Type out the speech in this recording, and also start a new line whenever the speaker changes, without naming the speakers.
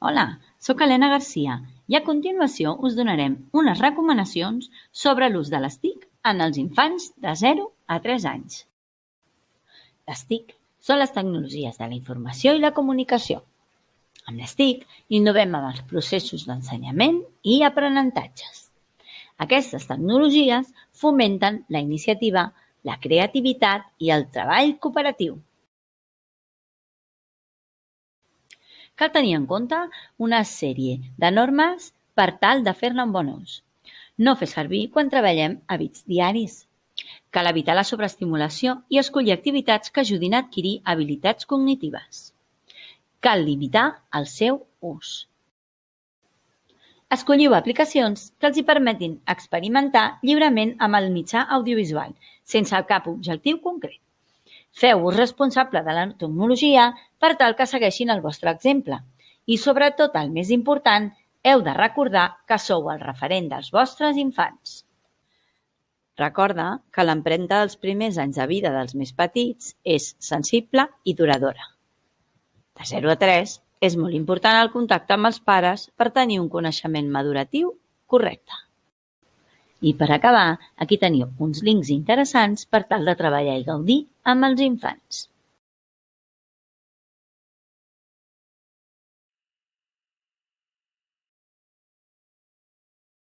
Hola, sóc Helena Garcia i a continuació us donarem unes recomanacions sobre l'ús de les TIC en els infants de 0 a 3 anys. Les TIC són les tecnologies de la informació i la comunicació. Amb les TIC innovem amb els processos d'ensenyament i aprenentatges. Aquestes tecnologies fomenten la iniciativa, la creativitat i el treball cooperatiu. Cal tenir en compte una sèrie de normes per tal de fer-ne un bon ús. No fer servir quan treballem hàbits diaris. Cal evitar la sobreestimulació i escollir activitats que ajudin a adquirir habilitats cognitives. Cal limitar el seu ús. Escolliu aplicacions que els hi permetin experimentar lliurement amb el mitjà audiovisual, sense cap objectiu concret. Feu-vos responsable de la tecnologia per tal que segueixin el vostre exemple. I sobretot, el més important, heu de recordar que sou el referent dels vostres infants. Recorda que l'empremta dels primers anys de vida dels més petits és sensible i duradora. De 0 a 3 és molt important el contacte amb els pares per tenir un coneixement maduratiu correcte. I per acabar, aquí teniu uns links interessants per tal de treballar i gaudir amb els infants.